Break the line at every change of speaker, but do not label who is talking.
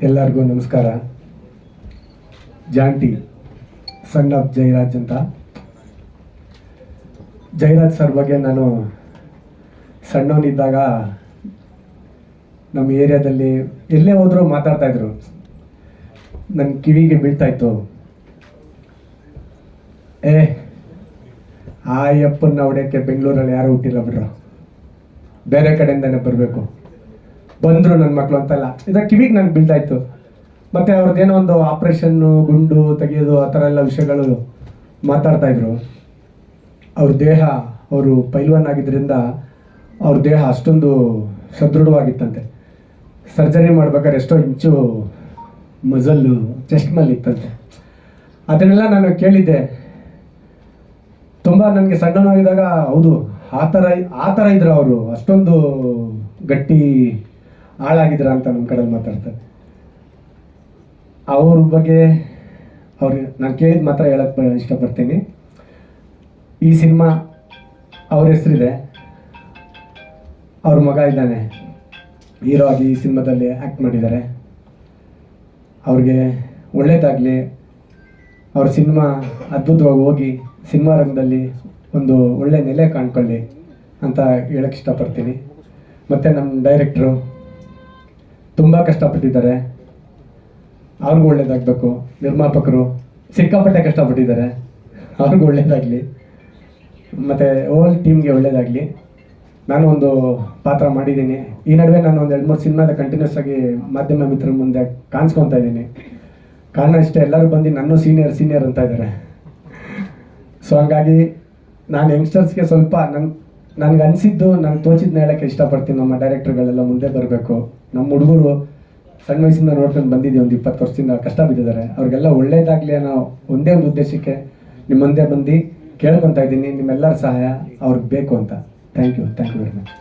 ಎಲ್ಲರಿಗೂ ನಮಸ್ಕಾರ. ಜಾಂಟಿ son of Jayaraj ಅಂತ. ಜಯರಾಜ್ ಸರ್ ಬಗ್ಗೆ ನಾನು ಸಣ್ಣವನಿದ್ದಾಗ ನಮ್ಮ ಏರಿಯಾದಲ್ಲಿ ಎಲ್ಲೇ ಹೋದರೂ ಮಾತಾಡ್ತಾಯಿದ್ರು. ನನ್ನ ಕಿವಿಗೆ ಬೀಳ್ತಾಯಿತ್ತು, ಆ ಅಪ್ಪನ್ನ ಹೊಡೆಯೋಕ್ಕೆ ಬೆಂಗಳೂರಲ್ಲಿ ಯಾರು ಹುಟ್ಟಿಲ್ಲ ಬಿಡ್ರು, ಬೇರೆ ಕಡೆಯಿಂದನೇ ಬರಬೇಕು, ಬಂದರು ನನ್ನ ಮಕ್ಕಳು ಅಂತಲ್ಲ. ಇದರ ಕಿವಿಗೆ ನನಗೆ ಬೀಳ್ತಾಯಿತ್ತು. ಮತ್ತು ಅವ್ರದ್ದೇನೋ ಒಂದು ಆಪ್ರೇಷನ್ನು, ಗುಂಡು ತೆಗೆಯೋದು, ಆ ಥರ ಎಲ್ಲ ವಿಷಯಗಳು ಮಾತಾಡ್ತಾಯಿದ್ರು. ಅವ್ರ ದೇಹ, ಅವರು ಪೈಲ್ವಾನ್ ಆಗಿದ್ದರಿಂದ ಅವ್ರ ದೇಹ ಅಷ್ಟೊಂದು ಸದೃಢವಾಗಿತ್ತಂತೆ. ಸರ್ಜರಿ ಮಾಡ್ಬೇಕಾದ್ರೆ ಎಷ್ಟೋ ಇಂಚು ಮಜಲ್ಲು ಚೆಸ್ಟ್ ಮೇಲೆ ಇತ್ತಂತೆ. ಅದನ್ನೆಲ್ಲ ನಾನು ಕೇಳಿದ್ದೆ. ತುಂಬ ನನಗೆ ಸಣ್ಣನಾಗಿದ್ದಾಗ ಹೌದು ಆ ಥರ ಇದ್ರು ಅವರು, ಅಷ್ಟೊಂದು ಗಟ್ಟಿ ಹಾಳಾಗಿದ್ರ ಅಂತ ನಮ್ಮ ಕಡೆ ಮಾತಾಡ್ತಾರೆ. ಅವ್ರ ಬಗ್ಗೆ ನಾನು ಕೇಳಿದ ಮಾತ್ರ ಹೇಳಕ್ಕೆ ಇಷ್ಟಪಡ್ತೀನಿ. ಈ ಸಿನಿಮಾ ಅವ್ರ ಹೆಸರಿದೆ, ಅವ್ರ ಮಗ ಇದ್ದಾನೆ, ಹೀರೋ ಆಗಿ ಈ ಸಿನಿಮಾದಲ್ಲಿ ಆ್ಯಕ್ಟ್ ಮಾಡಿದ್ದಾರೆ. ಅವ್ರಿಗೆ ಒಳ್ಳೇದಾಗಲಿ, ಅವ್ರ ಸಿನಿಮಾ ಅದ್ಭುತವಾಗಿ ಹೋಗಿ ಸಿನಿಮಾ ರಂಗದಲ್ಲಿ ಒಂದು ಒಳ್ಳೆ ನೆಲೆ ಕಾಣ್ಕೊಳ್ಳಿ ಅಂತ ಹೇಳಕ್ಕೆ ಇಷ್ಟಪಡ್ತೀನಿ. ಮತ್ತು ನಮ್ಮ ಡೈರೆಕ್ಟ್ರು ತುಂಬ ಕಷ್ಟಪಟ್ಟಿದ್ದಾರೆ, ಅವ್ರಿಗೂ ಒಳ್ಳೇದಾಗಬೇಕು. ನಿರ್ಮಾಪಕರು ಸಿಕ್ಕಾಪಟ್ಟೆ ಕಷ್ಟಪಟ್ಟಿದ್ದಾರೆ, ಅವ್ರಿಗೂ ಒಳ್ಳೇದಾಗಲಿ. ಮತ್ತು ಓಲ್ ಟೀಮ್ಗೆ ಒಳ್ಳೇದಾಗಲಿ. ನಾನು ಒಂದು ಪಾತ್ರ ಮಾಡಿದ್ದೀನಿ. ಈ ನಡುವೆ ನಾನು ಒಂದು 2-3 ಸಿನಿಮಾದ ಕಂಟಿನ್ಯೂಸ್ ಆಗಿ ಮಾಧ್ಯಮ ಮಿತ್ರರ ಮುಂದೆ ಕಾಣಿಸ್ಕೊತಾ ಇದ್ದೀನಿ. ಕಾರಣ ಇಷ್ಟೇ, ಎಲ್ಲರೂ ಬಂದು ನನ್ನ ಸೀನಿಯರ್ ಅಂತ ಇದ್ದಾರೆ. ಸೊ ಹಂಗಾಗಿ ನಾನು ಯಂಗ್ಸ್ಟರ್ಸ್ಗೆ ಸ್ವಲ್ಪ ನನಗೆ ಅನಿಸಿದ್ದು, ನಾನು ತೋಚಿದ್ನ ಹೇಳೋಕ್ಕೆ ಇಷ್ಟಪಡ್ತೀನಿ. ನಮ್ಮ ಡೈರೆಕ್ಟರ್ಗಳೆಲ್ಲ ಮುಂದೆ ಬರಬೇಕು. ನಮ್ಮ ಹುಡುಗರು ಸಣ್ಣ ವಯಸ್ಸಿಂದ ನೋಡ್ಕೊಂಡು ಬಂದಿದ್ದೀವಿ, ಒಂದು 20 ವರ್ಷದಿಂದ ಕಷ್ಟ ಬಿದ್ದಿದ್ದಾರೆ. ಅವ್ರಿಗೆಲ್ಲ ಒಳ್ಳೇದಾಗಲಿ ಅನ್ನೋ ಒಂದೇ ಒಂದು ಉದ್ದೇಶಕ್ಕೆ ನಿಮ್ಮ ಮುಂದೆ ಬಂದು ಕೇಳ್ಕೊತಾ ಇದ್ದೀನಿ. ನಿಮ್ಮೆಲ್ಲರ ಸಹಾಯ ಅವ್ರಿಗೆ ಬೇಕು ಅಂತ. Thank you very much.